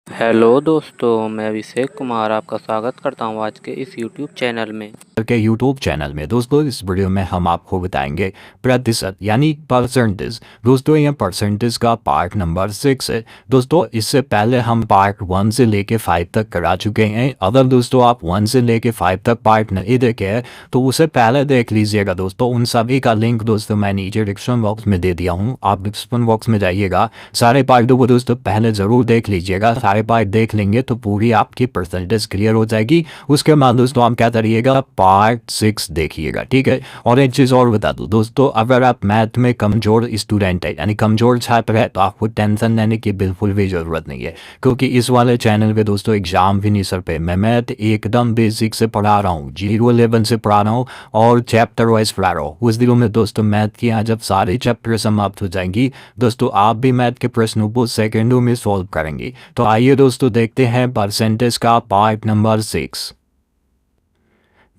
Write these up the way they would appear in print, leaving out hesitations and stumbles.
Hello दोस्तों, मैं अभिषेक कुमार आपका स्वागत करता हूं आज के इस यूट्यूब चैनल में। के यूट्यूब चैनल में दोस्तों इस वीडियो में हम आपको बताएंगे प्रतिशत यानी परसेंटेज। दोस्तों ये परसेंटेज का पार्ट नंबर 6 है। दोस्तों इससे पहले हम पार्ट 1 से लेके 5 तक करा चुके हैं। अगर दोस्तों आप 1 से लेके 5 तक पार्ट नहीं देखे हैं तो उसे पहले देख लीजिएगा। दोस्तों उन सभी का लिंक दोस्तों मैं नीचे डिस्क्रिप्शन बॉक्स में दे दिया हूँ, आप डिस्क्रिप्शन बॉक्स में जाइएगा, सारे पार्टों को दोस्तों पहले ज़रूर देख लीजिएगा। सारे पार्ट देख लेंगे तो पूरी आपकी परसेंटेज क्लियर हो जाएगी। उसके बाद दोस्तों आप क्या करिएगा, पार्ट 6 देखिएगा, ठीक है। और एक चीज़ और बता दूं दोस्तों, अगर आप मैथ में कमज़ोर स्टूडेंट है यानी कमज़ोर छात्र है तो आपको टेंशन लेने की बिल्कुल भी ज़रूरत नहीं है, क्योंकि इस वाले चैनल पे दोस्तों एग्जाम भी नहीं सर पे मैं मैथ एकदम बेसिक से पढ़ा रहा हूँ, 0-11 से पढ़ा रहा हूँ और चैप्टर वाइज पढ़ा रहा हूँ। उस दिनों में दोस्तों मैथ की यहाँ जब सारे चैप्टर समाप्त हो जाएंगी दोस्तों आप भी मैथ के प्रश्नों को सेकेंडों में सॉल्व करेंगे। तो आइए दोस्तों देखते हैं परसेंटेज का पार्ट नंबर 6।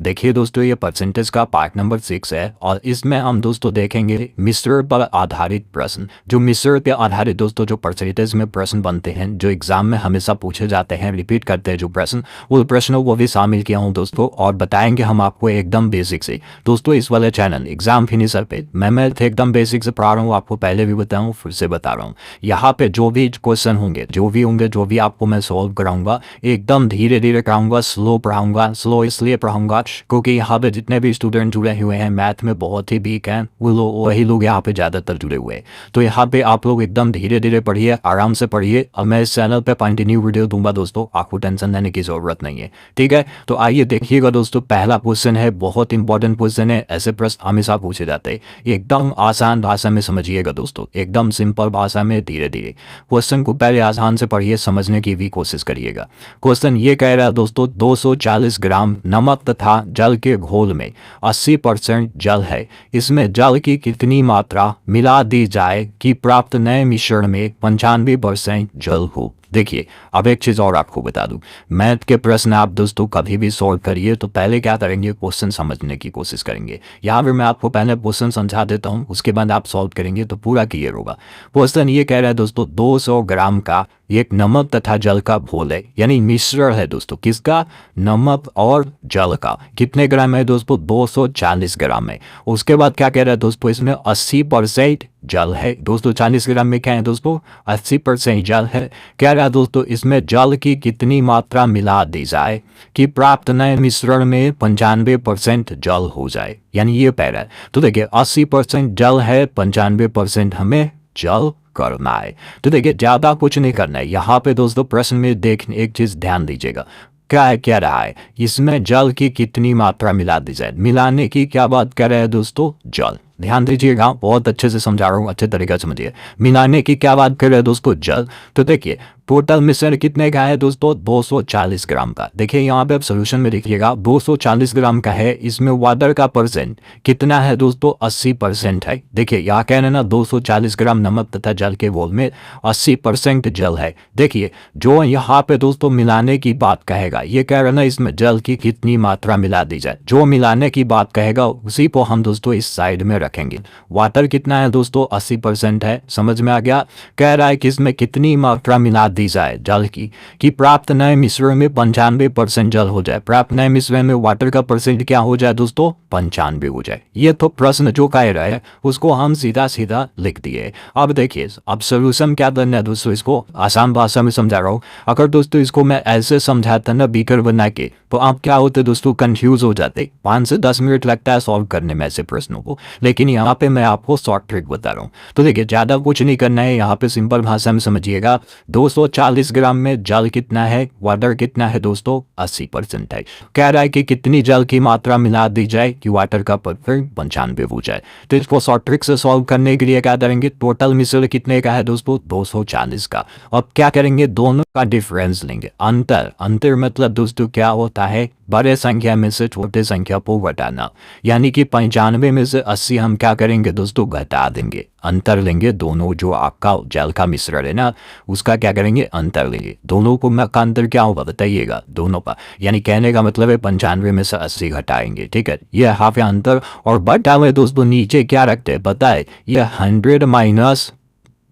देखिए दोस्तों ये परसेंटेज का पार्ट नंबर 6 है और इसमें हम दोस्तों देखेंगे मिश्रण पर आधारित प्रश्न। जो मिश्रण पर आधारित दोस्तों जो परसेंटेज में प्रश्न बनते हैं, जो एग्जाम में हमेशा पूछे जाते हैं, रिपीट करते हैं जो प्रश्न, वो प्रश्नों को भी शामिल किया हूँ दोस्तों और बताएंगे हम आपको एकदम बेसिक से। दोस्तों इस वाले चैनल एग्जाम फिनिशर पे मैं मैथ एकदम बेसिक से पढ़ा रहा हूँ, आपको पहले भी बताऊँ फिर से बता रहा हूँ। यहाँ पे जो भी क्वेश्चन होंगे जो भी आपको मैं सॉल्व कराऊंगा एकदम धीरे धीरे कराऊंगा, स्लो पढ़ाऊंगा। स्लो इसलिए पढ़ाऊंगा क्योंकि यहाँ पे जितने भी स्टूडेंट जुड़े हुए हैं मैथ में बहुत ही वीक हैं, वही लोग यहाँ पे ज़्यादातर जुड़े हुए हैं। तो यहाँ पे आप लोग एकदम धीरे धीरे पढ़िए, आराम से पढ़िए और मैं इस चैनल पे कंटिन्यू वीडियो दूंगा दोस्तों, आपको टेंशन लेने की ज़रूरत नहीं है, ठीक है। तो आइए देखिएगा दोस्तों, पहला क्वेश्चन है, बहुत इंपॉर्टेंट क्वेश्चन है, ऐसे प्रश्न हमेशा पूछे जाते हैं। एकदम आसान भाषा में समझिएगा दोस्तों, एकदम सिंपल भाषा में धीरे धीरे क्वेश्चन को पहले आसान से पढ़िए, समझने की भी कोशिश करिएगा। क्वेश्चन ये कह रहा है दोस्तों 240 ग्राम नमक तथा जल के घोल में 80% जल है, इसमें जल की कितनी मात्रा मिला दी जाए कि प्राप्त नए मिश्रण में 95% जल हो। देखिए अब एक चीज़ और आपको बता दूं, मैथ के प्रश्न आप दोस्तों कभी भी सॉल्व करिए तो पहले क्या करेंगे, क्वेश्चन समझने की कोशिश करेंगे। यहाँ पर मैं आपको पहले क्वेश्चन समझा देता हूँ, उसके बाद आप सॉल्व करेंगे तो पूरा क्लियर होगा। क्वेश्चन ये कह रहा है दोस्तों 200 ग्राम का एक नमक तथा जल का घोल है, यानी मिश्रण है दोस्तों, किसका, नमक और जल का। कितने ग्राम है दोस्तों, 240 ग्राम है। उसके बाद क्या कह रहा है दोस्तों, इसमें 80% जल है। 240 ग्राम में क्या है दोस्तों, 80% जल है। कह रहा है दोस्तों इसमें जल की कितनी मात्रा मिला दी जाए कि प्राप्त नए मिश्रण में 95% जल हो जाए, यानी ये कह रहा है। तो देखिए 80% जल है, 95% हमें जल करना है। तो देखिए ज़्यादा कुछ नहीं करना है यहाँ पे दोस्तों। प्रश्न में देखने एक चीज़ ध्यान दीजिएगा, क्या है, क्या रहा है, इसमें जल की कितनी मात्रा मिला दी जाए। मिलाने की क्या बात कर रहे हैं दोस्तों, जल। ध्यान दीजिएगा, बहुत अच्छे से समझा रहा हूँ, अच्छे तरीके से समझिए। मिलाने की क्या बात कर रहे हैं दोस्तों, जल। तो देखिए टोटल मिश्रण कितने का है दोस्तों, 240 ग्राम का। देखिए यहाँ पे आप सोल्यूशन में देखिएगा 240 ग्राम का है, इसमें वाटर का परसेंट कितना है दोस्तों, 80% है। देखिए यहाँ कह रहे हैं ना 240 ग्राम नमक तथा जल के घोल में 80% जल है। देखिए जो यहाँ पे दोस्तों मिलाने की बात कहेगा, ये कह रहे ना इसमें जल की कितनी मात्रा मिला दी जाए, जो मिलाने की बात कहेगा उसी को हम दोस्तों इस साइड में रखेंगे। वाटर कितना है दोस्तों, 80% है, समझ में आ गया। कह रहा है कि इसमें कितनी मात्रा मिला दी जाए जल की कि प्राप्त नए मिश्रण में 95% जल हो जाए। प्राप्त नए मिश्रण में वाटर का परसेंट क्या हो जाए दोस्तों, 95 हो जाए। ये तो प्रश्न जो कह रहा है उसको हम सीधा सीधा लिख दिए। अब देखिए अब सोल्यूशन क्या करना है दोस्तों, इसको आसान भाषा में समझा रहा हूँ। अगर दोस्तों इसको मैं ऐसे समझाता ना बीकर बना के तो आप क्या होते दोस्तों, कंफ्यूज हो जाते। 5 से 10 मिनट लगता है सॉल्व करने में ऐसे प्रश्नों को, लेकिन यहाँ पे मैं आपको शॉर्ट ट्रिक बता रहा हूँ। तो देखिए ज़्यादा कुछ नहीं करना है, यहाँ पे सिंपल भाषा में समझिएगा। 240 ग्राम में जल कितना है, वाटर कितना है दोस्तों, 80% है। कह रहा है कि कितनी जल की मात्रा मिला दी जाए कि वाटर का परसेंट 95 हो जाए। तो इसको शॉर्ट ट्रिक से सॉल्व करने के लिए क्या करेंगे, टोटल मिश्रण कितने का है दोस्तों, 240 का। अब क्या करेंगे, दोनों का डिफरेंस लेंगे, अंतर। अंतर मतलब दोस्तों क्या होता है, बड़े संख्या में से छोटे संख्या को घटाना, यानी कि 95 में से 80 हम क्या करेंगे दोस्तों, घटा देंगे। अंतर लेंगे दोनों, जो आपका जल का मिश्रण है ना उसका क्या करेंगे, अंतर लेंगे। दोनों को का अंतर क्या होगा बताइएगा, दोनों का, यानी कहने का मतलब है 95 में से 80 घटाएंगे, ठीक है। ये हाफ या अंतर और बटा हुए दोस्तों नीचे क्या रखते हैं पता है, ये 100 माइनस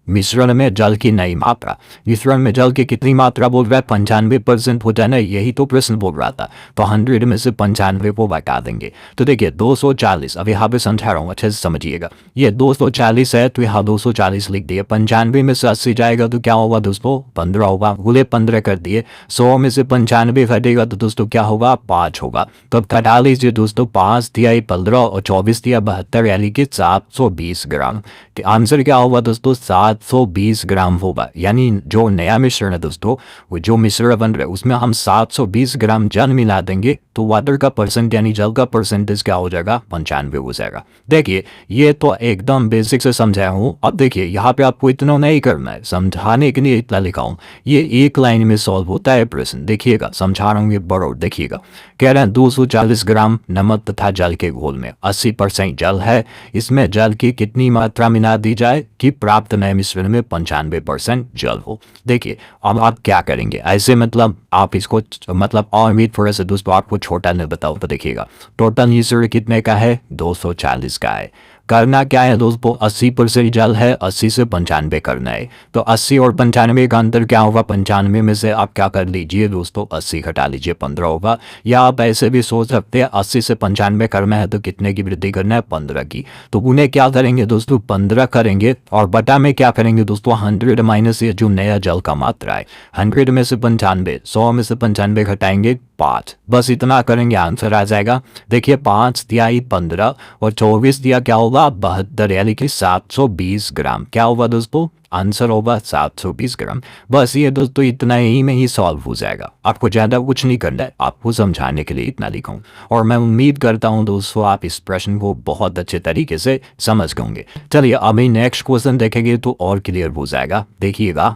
मिश्रण में जल की नई मात्रा। मिश्रण में जल की कितनी मात्रा बोल रहा है? 95% हो जाना, यही तो प्रश्न बोल रहा था। तो 100 में से 95 को बता देंगे। तो देखिए 240, अब यहाँ पे समझा रहा हूँ, अच्छे से समझिएगा। ये 240 है तो यहाँ 240 लिख दिए। 95 में से 80 जाएगा तो क्या होगा दोस्तों? 15 होगा। गुले 15 कर दिए। 100 में से 95 घटेगा तो दोस्तों क्या होगा? 5 होगा। तो अब घटा लीजिए दोस्तों, 5 दिया 15 और 24 दिया 72, यानी कि 720 ग्राम। आंसर क्या होगा दोस्तों? 720 ग्राम होगा। यानी जो नया मिश्रण है दोस्तों, वो जो मिश्रण बन रहा है उसमें हम 720 ग्राम जल मिला देंगे तो वाटर का परसेंट यानी जल का परसेंटेज क्या हो जाएगा? 95 हो जाएगा। देखिए ये तो एकदम बेसिक से समझाया हूँ। अब देखिए यहाँ पे आपको इतना नहीं करना है, समझाने के लिए इतना लिखा हूँ। ये एक लाइन में सॉल्व होता है प्रश्न। देखिएगा समझा रहा हूँ, ये बड़ो देखिएगा। कह रहे हैं 240 ग्राम नमक तथा जल के घोल में 80% जल है, इसमें जल की कितनी मात्रा मिला दी जाए कि प्राप्त नए मिश्रण में 95% जल हो। देखिए अब आप क्या करेंगे, ऐसे मतलब आप इसको मतलब और भी थोड़ा सा दोस्तों आपको छोटा नहीं बताओ तो देखिएगा टोटल मिश्रण कितने का है? 240 का है। करना क्या है दोस्तों? 80% जल है, 80 से 95 करना है। तो 80 और 95 का अंतर क्या होगा? 95 में से आप क्या कर लीजिए दोस्तों? 80 घटा लीजिए, 15 होगा। या आप ऐसे भी सोच सकते हैं 80 से 95 करना है तो कितने की वृद्धि करना है? 15 की। तो उन्हें क्या करेंगे दोस्तों? 15 करेंगे और बटा में क्या करेंगे दोस्तों? 100 माइनस ये जो नया जल का मात्रा है। 100 में से 95, 100 में से 95 घटाएंगे 5, बस इतना करेंगे, आंसर आ जाएगा। देखिए 5 दिया 15 और 24 दिया क्या होगा? 72, यानी कि 720 ग्राम। क्या होगा दोस्तों? आंसर होगा 720 ग्राम। बस ये दोस्तों इतना ही में ही सॉल्व हो जाएगा। आपको ज़्यादा कुछ नहीं करना है, आपको समझाने के लिए इतना लिखा हूँ। और मैं उम्मीद करता हूँ दोस्तों आप इस प्रश्न को बहुत अच्छे तरीके से समझ गए। चलिए अभी नेक्स्ट क्वेश्चन देखेंगे तो और क्लियर हो जाएगा। देखिएगा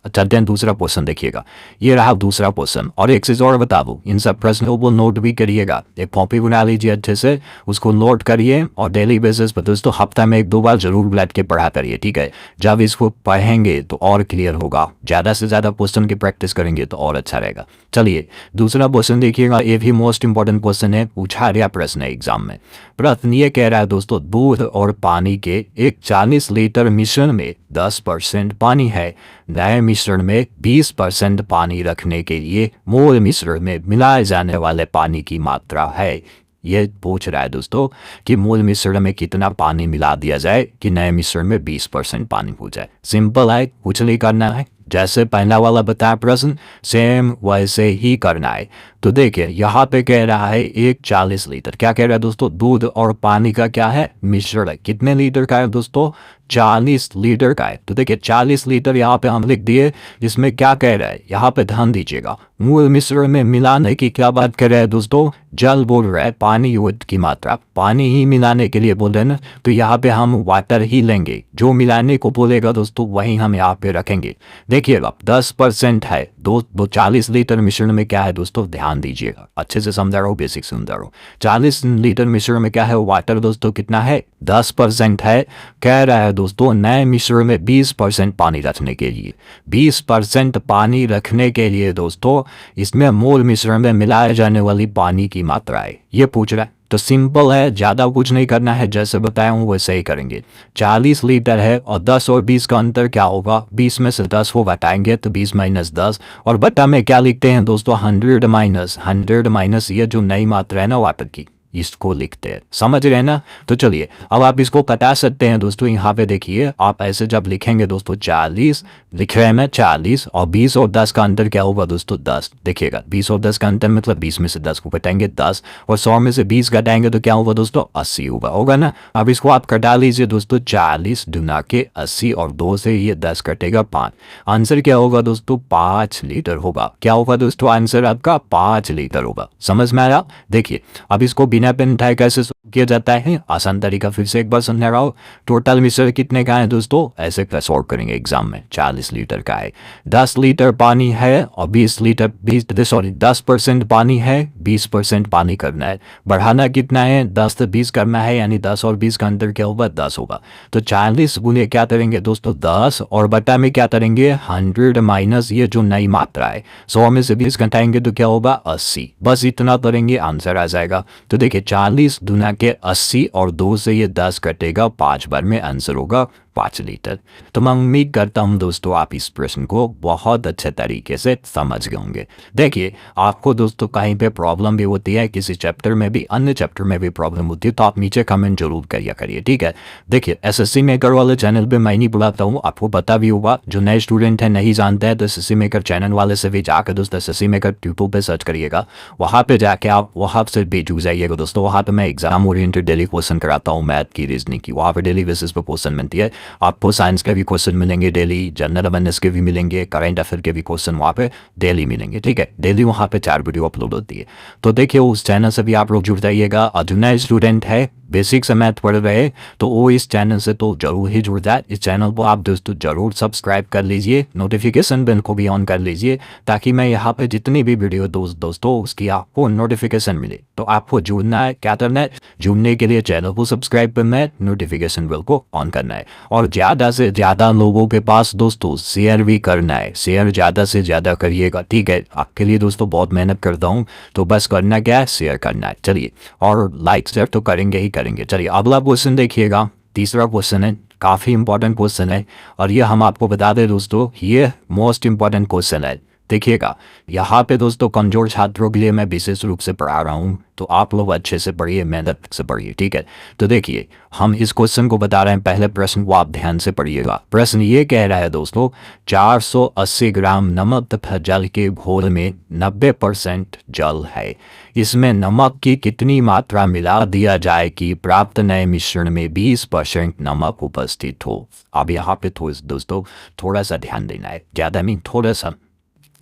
चलते हैं दूसरा क्वेश्चन देखिएगा। ये रहा दूसरा क्वेश्चन। और एक चीज और बता दूं, इन सब प्रश्नों को नोट भी करिएगा। एक कॉपी बना लीजिए अच्छे से, उसको नोट करिए और डेली बेसिस पर दोस्तों हफ्ता में 1-2 बार जरूर बैठ के पढ़ा करिए, ठीक है। जब इसको पढ़ेंगे तो और क्लियर होगा, ज़्यादा से ज़्यादा क्वेश्चन की प्रैक्टिस करेंगे तो और अच्छा रहेगा। चलिए दूसरा क्वेश्चन देखिएगा। ये भी मोस्ट इंपॉर्टेंट क्वेश्चन है, पूछा गया प्रश्न है एग्जाम में। प्रश्न ये कह रहा है दोस्तों, दूध और पानी के एक 40 लीटर मिश्रण में 10% पानी है। नए मिश्रण में 20% पानी रखने के लिए मूल मिश्रण में मिलाए जाने वाले पानी की मात्रा है। ये पूछ रहा है दोस्तों कि मूल मिश्रण में कितना पानी मिला दिया जाए कि नए मिश्रण में 20% पानी हो जाए। सिंपल है, कुछ नहीं करना है, जैसे पहला वाला बताया प्रश्न सेम वैसे ही करना है। तो देखिए यहाँ पे कह रहा है एक 40 लीटर, क्या कह रहा है दोस्तों? दूध और पानी का क्या है? मिश्रण है। कितने लीटर का है दोस्तों? 40 लीटर का है। तो देखिए 40 लीटर यहाँ पे हम लिख दिए, जिसमें क्या कह रहा है यहाँ पे ध्यान दीजिएगा। मूल मिश्रण में मिलाने की क्या बात कर रहा है दोस्तों? जल बोल रहा है, पानी युक्त की मात्रा, पानी ही मिलाने के लिए बोल रहे हैं ना, तो यहाँ पे हम वाटर ही लेंगे। जो मिलाने को बोलेगा दोस्तों वही हम यहाँ पे रखेंगे। देखिएगा 10% है, 40 लीटर मिश्रण में क्या है दोस्तों? ध्यान दीजिएगा, अच्छे से समझा रहा हूँ, बेसिक समझा रहा हूँ। 40 लीटर मिश्रण में क्या है? वाटर दोस्तों कितना है? 10% है। कह रहा है दोस्तों नए मिश्रण में 20% पानी रखने के लिए, 20% पानी रखने के लिए दोस्तों इसमें मूल मिश्रण में मिलाए जाने वाली पानी की मात्रा है, ये पूछ रहा है। तो सिंपल है, ज़्यादा कुछ नहीं करना है, जैसे बताया हूँ वैसे ही करेंगे। 40 लीटर है और 10 और 20 का अंतर क्या होगा? 20 में से 10 को घटाएंगे तो 20 माइनस 10, और बटा में क्या लिखते हैं दोस्तों? 100 माइनस ये जो नई मात्रा है ना वाटर की, इसको लिखते हैं। समझ रहे हैं ना? तो चलिए अब आप इसको कटा सकते हैं दोस्तों। यहाँ पे देखिए आप ऐसे जब लिखेंगे दोस्तों 40 लिख रहे हैं मैं 40 और 20 और 10 का अंतर क्या होगा दोस्तों? 10। देखिएगा 20 और 10 का अंतर मतलब 20 में से 10 को घटाएंगे 10, और 100 में से 20 घटाएंगे तो क्या होगा दोस्तों? 80 होगा ना। अब इसको आप कटा लीजिए दोस्तों, 40 दुना के 80 और 2 से ये 10 कटेगा 5। आंसर क्या होगा दोस्तों? 5 लीटर होगा। क्या होगा दोस्तों? आंसर आपका 5 लीटर होगा। समझ में आया? देखिए अब इसको बिना पेन उठाए कैसे किया जाता है? आसान तरीका फिर से एक बार समझा रहा हूँ। टोटल मिश्रण कितने का है दोस्तों? ऐसे सॉल्व करेंगे एग्जाम में। 40 लीटर का है, 10 लीटर पानी है और 10% पानी है, 20% पानी करना है। बढ़ाना कितना है? 10 से 20 करना है, यानी 10 और 20 का अंतर क्या होगा? 10 होगा। तो 40 गुने क्या करेंगे दोस्तों? 10, और बटा में क्या करेंगे? 100 माइनस ये जो नई मात्रा है, 100 में से 20 घटाएंगे तो क्या होगा? 80। बस इतना करेंगे, आंसर आ जाएगा। तो देखिए 40 दुना के 80 और 2 से ये 10 कटेगा, 5 बार में आंसर होगा 5 लीटर। तो मैं उम्मीद करता हूँ दोस्तों आप इस प्रश्न को बहुत अच्छे तरीके से समझ गए होंगे। देखिए आपको दोस्तों कहीं पे प्रॉब्लम भी होती है, किसी चैप्टर में भी, अन्य चैप्टर में भी प्रॉब्लम होती है, तो आप नीचे कमेंट जरूर करिए करिए, ठीक है। देखिए एसएससी मेकर वाले चैनल पे मैं नहीं बुलाता हूँ, आपको पता भी होगा। जो नए स्टूडेंट हैं नहीं जानते हैं तो एसएससी मेकर चैनल वाले से भी जाकर दोस्तों एसएससी मेकर यूट्यूब पे सर्च करिएगा, वहाँ पे जाके आप वहाँ से भी जुड़ जाइएगा दोस्तों। वहाँ पे मैं एग्जाम ओरिएंटेड डेली क्वेश्चन कराता हूँ, मैथ की, रीजनिंग की, वहाँ पे डेली बेसिस पे क्वेश्चन मिलती है। आपको साइंस के भी क्वेश्चन मिलेंगे डेली, जनरल अवेयरनेस के भी मिलेंगे, करंट अफेयर के भी क्वेश्चन वहाँ पे डेली मिलेंगे, ठीक है। डेली वहाँ पे 4 वीडियो अपलोड होती है। तो देखिए उस चैनल से भी आप लोग जुड़ जाइएगा। और जो नए स्टूडेंट है बेसिक से मैथ पढ़ रहे तो वो इस चैनल से तो जरूर ही जुड़ जाए। इस चैनल को आप दोस्तों जरूर सब्सक्राइब कर लीजिए, नोटिफिकेशन बेल को भी ऑन कर लीजिए, ताकि मैं यहाँ पे जितनी भी वीडियो दोस्तों उसकी आपको नोटिफिकेशन मिले। तो आपको जुड़ना है, क्या करना है, जुड़ने के लिए चैनल को सब्सक्राइब करना है, नोटिफिकेशन बेल को ऑन करना है, और ज़्यादा से ज़्यादा लोगों के पास दोस्तों शेयर भी करना है। शेयर ज़्यादा से ज़्यादा करिएगा, ठीक है। आपके लिए दोस्तों बहुत मेहनत करता हूँ, तो बस करना क्या है, शेयर करना है। चलिए, और लाइक शेयर तो करेंगे ही करेंगे। चलिए अगला क्वेश्चन देखिएगा, तीसरा क्वेश्चन है, काफ़ी इंपॉर्टेंट क्वेश्चन है, और ये हम आपको बता दें दोस्तों ये मोस्ट इंपॉर्टेंट क्वेश्चन है। देखिएगा यहाँ पे दोस्तों कमजोर छात्रों के लिए मैं विशेष रूप से पढ़ा रहा हूँ, तो आप लोग अच्छे से पढ़िए, मेहनत से पढ़िए, ठीक है। तो देखिए हम इस क्वेश्चन को बता रहे हैं, पहले प्रश्न को आप ध्यान से पढ़िएगा। प्रश्न ये कह रहा है दोस्तों 480 ग्राम नमक तथा जल के घोल में 90% जल है, इसमें नमक की कितनी मात्रा मिला दिया जाए कि प्राप्त नए मिश्रण में 20% नमक उपस्थित हो। अब यहाँ पे दोस्तों थोड़ा सा ध्यान देना है, ज़्यादा नहीं, थोड़ा सा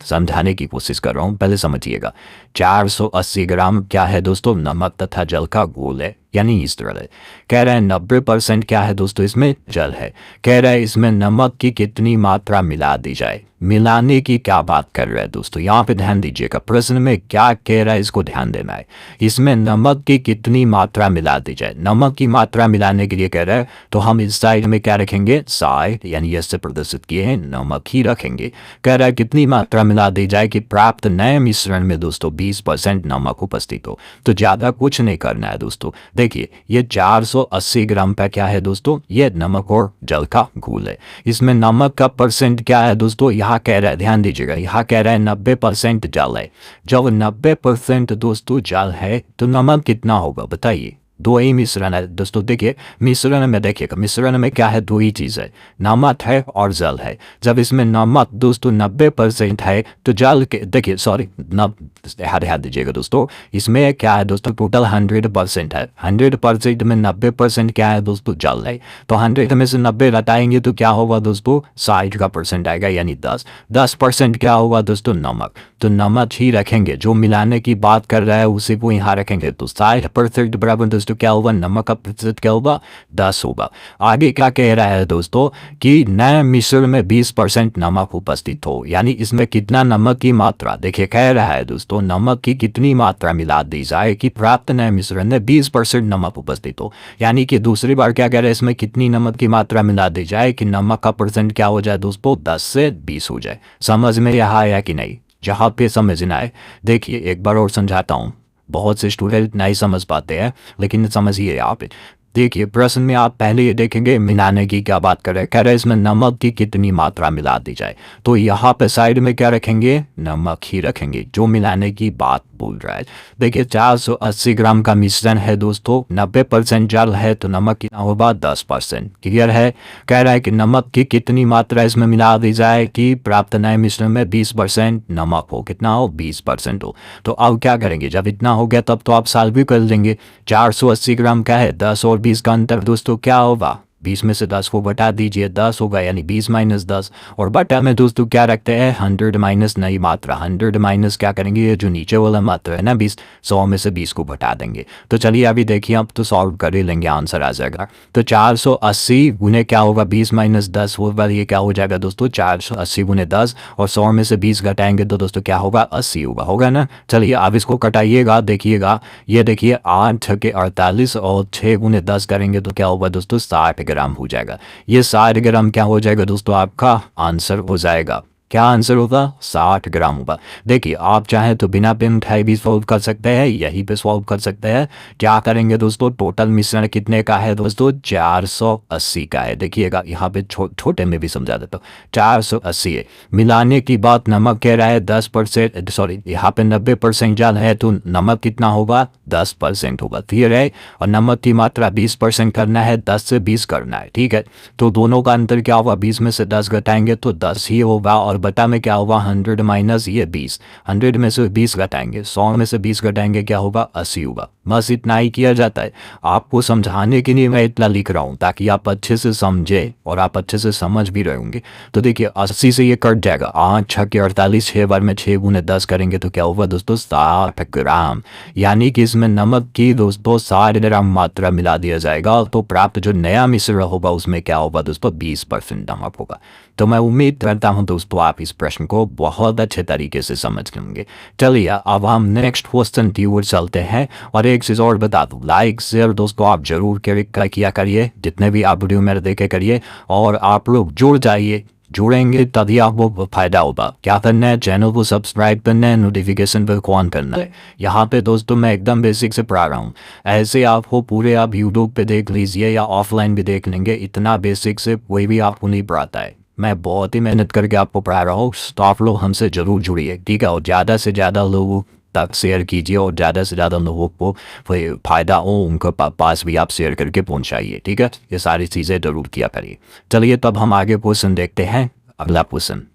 समझाने की कोशिश कर रहा हूँ, पहले समझिएगा। 480 ग्राम क्या है दोस्तों, नमक तथा जल का घोल है, यानी इस तरह है। कह रहा है 90% क्या है दोस्तों, इसमें जल है। कह रहा है इसमें नमक की कितनी मात्रा मिला दी जाए। मिलाने की क्या बात कर रहा है दोस्तों, यहाँ पे ध्यान दीजिएगा, प्रश्न में क्या कह रहा है इसको ध्यान देना है। इसमें नमक की कितनी मात्रा मिला दी जाए, नमक की मात्रा मिलाने के लिए कह रहा है, तो हम इस साइड में क्या रखेंगे, साइड, यानी ऐसे प्रदर्शित किए हैं, नमक ही रखेंगे। कह रहा है कितनी मात्रा मिला दी जाए कि प्राप्त नए मिश्रण में दोस्तों 20% नमक उपस्थित हो। तो ज़्यादा कुछ नहीं करना है दोस्तों। देखिए ये 480 ग्राम का क्या है दोस्तों, ये नमक और जल का घोल है। इसमें नमक का परसेंट क्या है दोस्तों, यहाँ कह रहा है, ध्यान दीजिएगा, यहाँ कह रहा है 90% जल है। जब 90% दोस्तों जल है तो नमक कितना होगा बताइए। दो ही मिश्रण है दोस्तों। देखिए मिश्रण में, देखिएगा मिश्रण में क्या है, दो ही चीज़ है, नमक है और जल है। जब इसमें नमक दोस्तों 90% है तो जल के, देखिए सॉरी, ध्यान दीजिएगा दोस्तों, इसमें क्या है दोस्तों, टोटल 100% है। 100% में 90% क्या है दोस्तों, जल है। तो 100 में से 90 घटाएंगे तो क्या होगा दोस्तों, 60 का परसेंट आएगा, यानी 10% क्या होगा दोस्तों, नमक। तो नमक ही रखेंगे, जो मिलाने की बात कर रहा है उसी को यहाँ रखेंगे। तो 60% बराबर दोस्तों क्या होगा, नमक का प्रतिशत क्या होगा, 10 होगा। आगे क्या कह रहा है दोस्तों कि नए मिश्रण में 20% नमक उपस्थित हो, यानी इसमें कितना नमक की मात्रा, देखिए कह रहा है दोस्तों नमक की कितनी मात्रा मिला दी जाए कि प्राप्त नए मिश्रण में 20% नमक उपस्थित हो। यानी कि दूसरी बार क्या कह रहा है, इसमें कितनी नमक की मात्रा मिला दी जाए कि नमक का परसेंट क्या हो जाए दोस्तों, 10 से 20 हो जाए। समझ में यहाँ आया कि नहीं, जहाँ पे समझना है। देखिए एक बार और समझाता हूँ, बहुत से स्टूडेंट नहीं समझ पाते हैं, लेकिन समझिए यहाँ पे। देखिए प्रश्न में आप पहले ये देखेंगे मिलाने की क्या बात कर रहे हैं, कह रहे हैं इसमें नमक की कितनी मात्रा मिला दी जाए। तो यहाँ पे साइड में क्या रखेंगे, नमक ही रखेंगे, जो मिलाने की बात बोल रहा है। देखिए 480 ग्राम का मिश्रण है दोस्तों, 90% जल है, तो नमक कितना होगा, 10%। क्लियर है। कह रहा है कि नमक की कितनी मात्रा इसमें मिला दी जाए कि प्राप्त नए मिश्रण में 20% नमक हो, कितना हो, 20% हो। तो अब क्या करेंगे, जब इतना हो गया तब तो आप सॉल्व भी कर लेंगे। 480 ग्राम का है, 10 और 20 का अंतर दोस्तों क्या होगा, 20 में से 10 को बटा दीजिए, 10 होगा, यानी 20 माइनस 10। और बटा में दोस्तों क्या रखते हैं, 100 माइनस नई मात्रा, 100 माइनस क्या करेंगे, ये जो नीचे वाला मात्रा है ना 20, 100 में से 20 को बटा देंगे। तो चलिए अभी देखिए, अब तो सॉल्व कर ही लेंगे, आंसर आ जाएगा। तो 480 गुने क्या होगा, 20 माइनस 10 होगा, ये क्या हो जाएगा दोस्तों, 480 गुने 10, और 100 में से 20 घटाएंगे तो दोस्तों क्या होगा, 80 होगा ना। चलिए अब इसको कटाइएगा, देखिएगा, ये देखिए 8 के 48 और 6 गुने 10 करेंगे तो क्या होगा दोस्तों, 60 ग्राम हो जाएगा। ये 60 ग्राम क्या हो जाएगा दोस्तों, आपका आंसर हो जाएगा। क्या आंसर होगा? 60 ग्राम होगा। देखिए आप चाहें तो बिना पेन उठाए भी सॉल्व कर सकते हैं, यहीं पे सॉल्व कर सकते हैं। क्या करेंगे दोस्तों, टोटल मिश्रण कितने का है दोस्तों? 480 का है। देखिएगा यहाँ पे छोटे में भी समझा देता हूँ, 480 है। मिलाने की बात नमक कह रहा है 10%, सॉरी यहाँ पे 90% जल है तो नमक कितना होगा? 10% होगा, क्लियर है। और नमक की मात्रा 20% करना है, 10 से 20 करना है, ठीक है। तो दोनों का अंतर क्या होगा? 20 में से 10 घटाएंगे तो 10 ही होगा, और बटा में क्या होगा? 100 माइनस ये 20, 100 में से 20 घटाएंगे, 100 में से 20 घटाएंगे, क्या होगा? 80 होगा। बस इतना ही किया जाता है। आपको समझाने के लिए मैं इतना लिख रहा हूँ ताकि आप अच्छे से समझे और आप अच्छे से समझ भी रहे होंगे। तो देखिए 80 से ये कट जाएगा, 8 6 के 48, 6 बार में 6 गुने 10 करेंगे तो क्या होगा दोस्तों? 60 ग्राम। यानी कि इसमें नमक की दोस्तों 60 ग्राम मात्रा मिला दिया जाएगा, तो प्राप्त जो नया मिश्रण होगा उसमें क्या होगा दोस्तों? 20% नमक होगा। तो मैं उम्मीद करता हूं दोस्तों आप इस प्रश्न को बहुत अच्छे तरीके से समझ लेंगे। चलिए अब हम नेक्स्ट क्वेश्चन की ओर चलते हैं। और एक चीज़ और बता दूं, लाइक शेयर दोस्तों आप जरूर किया करिए, जितने भी आप वीडियो मेरे देखे करिए, और आप लोग जुड़ जाइए, जुड़ेंगे तभी आपको फायदा होगा। क्या करना है? चैनल को सब्सक्राइब करना है, नोटिफिकेशन पर ऑन करना है। यहाँ पे दोस्तों मैं एकदम बेसिक से पढ़ा रहा हूँ, ऐसे आपको पूरे आप यूट्यूब पे देख लीजिए या ऑफलाइन भी देख लेंगे, इतना बेसिक से कोई भी आपको नहीं पढ़ाता है। मैं बहुत ही मेहनत करके आपको पढ़ा रहा हूँ, तो आप लोग हमसे ज़रूर जुड़िए, ठीक है। और ज़्यादा से ज़्यादा लोगों तक शेयर कीजिए, और ज़्यादा से ज़्यादा लोगों को फ़ायदा हो उनके पास भी आप शेयर करके पहुंचाइए, ठीक है। ये सारी चीज़ें ज़रूर किया करिए। चलिए तब हम आगे क्वेश्चन देखते हैं। अगला क्वेश्चन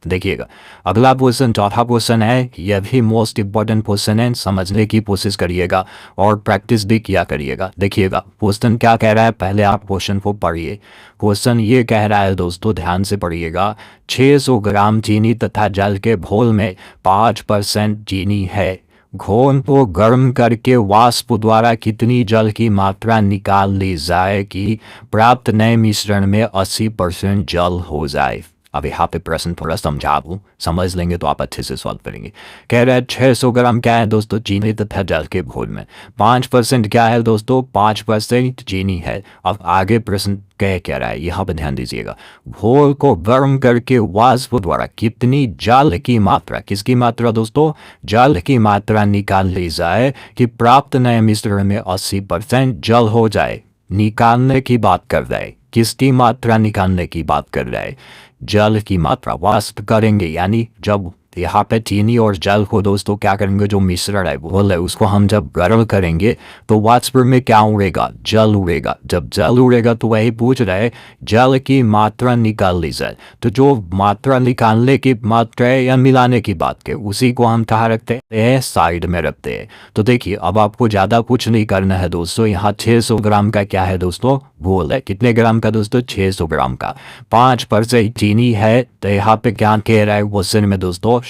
देखिएगा, अगला क्वेश्चन चौथा क्वेश्चन है, यह भी मोस्ट इंपॉर्टेंट क्वेश्चन है, समझने की कोशिश करिएगा और प्रैक्टिस भी किया करिएगा। देखिएगा क्वेश्चन क्या कह रहा है, पहले आप क्वेश्चन को पढ़िए। क्वेश्चन ये कह रहा है दोस्तों, ध्यान से पढ़िएगा, 600 ग्राम चीनी तथा जल के घोल में 5% चीनी है। घोल को गर्म करके वाष्प द्वारा कितनी जल की मात्रा निकाल ली जाए कि प्राप्त नए मिश्रण में 80% जल हो जाए। अब यहाँ पे प्रश्न थोड़ा समझा दूँ, समझ लेंगे तो आप अच्छे से सॉल्व करेंगे। कह रहे हैं 600 ग्राम क्या है दोस्तों? चीनी तथा जल के घोल में 5% क्या है दोस्तों? 5% चीनी है। अब आगे प्रश्न क्या रहा है, यहाँ पे ध्यान दीजिएगा, घोल को गर्म करके वाष्प द्वारा कितनी जल की मात्रा, किसकी मात्रा दोस्तों? जल की मात्रा निकाल ली जाए कि प्राप्त नए मिश्रण में 80% जल हो जाए। निकालने की बात कर रहे हैं, किसकी मात्रा निकालने की बात कर रहे हैं? जल की मात्रा। वाष्प करेंगे यानी जब यहाँ पे चीनी और जल को दोस्तों क्या करेंगे, जो मिश्रण है घोल है उसको हम जब गर्म करेंगे तो वाष्प में क्या उड़ेगा? जल उड़ेगा। जब जल उड़ेगा तो वही पूछ रहे जल की मात्रा निकाल ली जाए। तो जो मात्रा निकालने की मात्रा है या मिलाने की बात के, उसी को हम कहाँ रखते हैं? साइड में रखते हैं। तो देखिए अब आपको ज़्यादा कुछ नहीं करना है दोस्तों। यहाँ 600 ग्राम का क्या है दोस्तों? घोल है। कितने ग्राम का दोस्तों? 600 ग्राम का। 5% चीनी है, तो यहाँ पे क्या कह रहा है क्वेश्चन में दोस्तों?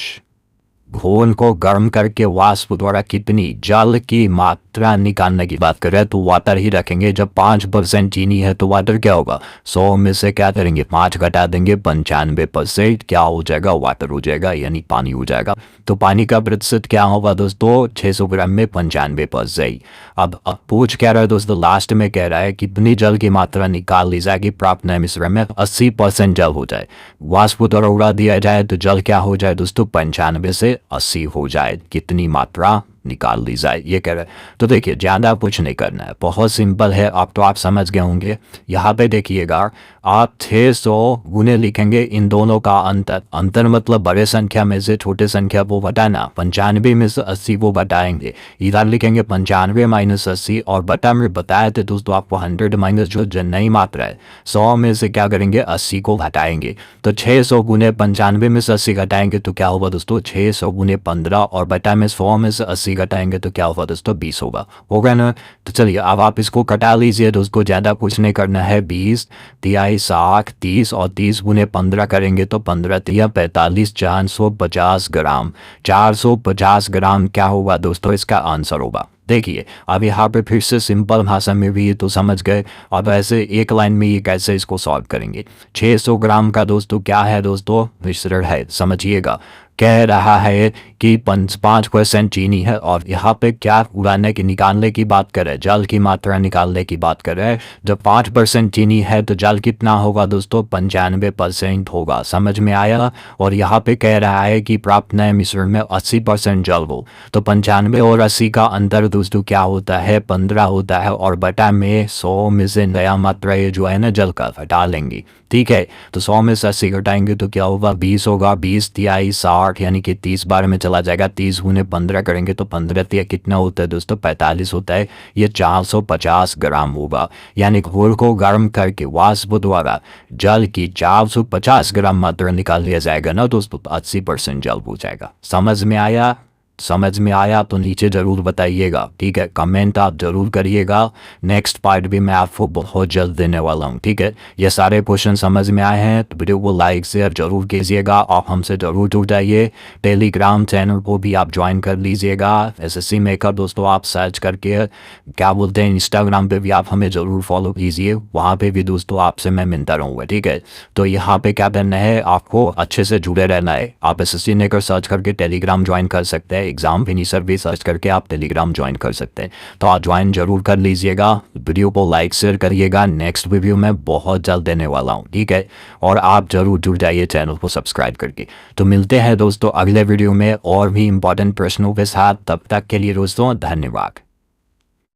घोल को गर्म करके वाष्प द्वारा कितनी जल की मात्रा निकालने की बात कर रहे हैं, तो वाटर ही रखेंगे। जब 5% चीनी है तो वाटर क्या होगा? 100 में से क्या करेंगे? 5 घटा देंगे, 95% क्या हो जाएगा? वाटर हो जाएगा, यानी पानी हो जाएगा। तो पानी का प्रतिशत क्या होगा दोस्तों? 600 ग्राम में 95%। अब पूछ क्या रहा है दोस्तों? लास्ट में कह रहा है कितनी जल की मात्रा निकाल ली जाएगी प्राप्त नए मिश्रण में 80% जल हो जाए। वाष्प द्वारा उड़ा दिया जाए तो जल क्या हो जाए दोस्तों? 95 से 80 हो जाए। कितनी मात्रा निकाल ली जाए, ये कह रहे हैं। तो देखिए ज़्यादा कुछ नहीं करना है, बहुत सिंपल है। अब तो आप समझ गए होंगे। यहाँ पे देखिएगा, आप 600 गुने लिखेंगे इन दोनों का अंतर। अंतर मतलब बड़े संख्या में से छोटे संख्या को घटाना। 95 में से 80 को घटाएंगे, इधर लिखेंगे 95 माइनस 80, और बटा में बताए थे दोस्तों आपको 100 माइनस जो नई मात्रा है 100 में से क्या करेंगे? 80 को घटाएंगे। तो 600 गुने 95 में से 80 घटाएंगे तो क्या होगा दोस्तों? 600 गुने 15, और बटा में 100 में से 80 घटाएंगे तो क्या होगा दोस्तों? 20 होगा ना। तो चलिए अब आप इसको कटा लीजिए दोस्तों, ज़्यादा कुछ नहीं करना है। 20 तिहाई 60, 30 और 30 गुने 15 करेंगे तो 15 तिया 45, 450 ग्राम। 450 ग्राम क्या होगा दोस्तों? इसका आंसर होगा। देखिए अब यहाँ पे फिर से सिंपल भाषा में भी तो समझ गए। अब ऐसे एक लाइन में ये कैसे इसको सॉल्व करेंगे। 600 ग्राम का दोस्तों क्या है दोस्तों? मिश्रण है, समझिएगा। कह रहा है कि 5% चीनी है और यहाँ पे क्या उड़ाने की निकालने की बात करें, जल की मात्रा निकालने की बात करें, जब 5% चीनी है तो जल कितना होगा दोस्तों, 95% होगा। समझ में आया। और यहाँ पे कह रहा है कि प्राप्त नए मिश्रण में 80% जल हो, तो 95 और 80 का अंतर दोस्तों क्या होता है, 15 होता है, और बटा में 100 में से नया मात्रा ये जो है ना जल का हटा लेंगे। ठीक है, तो 100 में से 80 घटाएंगे तो क्या होगा, 20 होगा। 20 तिहाई 60 यानी कि 30 बार में चला जाएगा। 30 गुने 15 करेंगे तो 15 तिया कितना होता है दोस्तों, 45 होता है। ये 450 ग्राम होगा। यानी घोल को गर्म करके वाष्प द्वारा जल की 450 ग्राम मात्रा निकाल लिया जाएगा ना दोस्तों, 80% जल हो जाएगा। समझ में आया। समझ में आया तो नीचे ज़रूर बताइएगा। ठीक है, कमेंट आप ज़रूर करिएगा। नेक्स्ट पार्ट भी मैं आपको बहुत जल्द देने वाला हूँ। ठीक है, ये सारे क्वेश्चन समझ में आए हैं तो वीडियो को लाइक शेयर ज़रूर कीजिएगा और हमसे ज़रूर जुड़ जाइए। टेलीग्राम चैनल को भी आप ज्वाइन कर लीजिएगा, SSC मेकर दोस्तों आप सर्च करके क्या बोलते हैं। इंस्टाग्राम पे भी आप हमें ज़रूर फॉलो कीजिए, वहाँ पे भी दोस्तों आपसे मैं मिलता रहूँगा। ठीक है, तो यहाँ पे क्या करना है, आपको अच्छे से जुड़े रहना है। आप SSC मेकर सर्च करके टेलीग्राम ज्वाइन कर सकते हैं, एग्जाम फिनिशर भी सर्च करके आप टेलीग्राम ज्वाइन कर सकते हैं। तो आप ज्वाइन जरूर कर लीजिएगा। वीडियो को लाइक शेयर करिएगा। नेक्स्ट वीडियो मैं बहुत जल्द देने वाला हूँ। ठीक है, और आप जरूर जुड़ जाइए चैनल को सब्सक्राइब करके। तो मिलते हैं दोस्तों अगले वीडियो में और भी इंपॉर्टेंट प्रश्नों के साथ। तब तक के लिए दोस्तों धन्यवाद।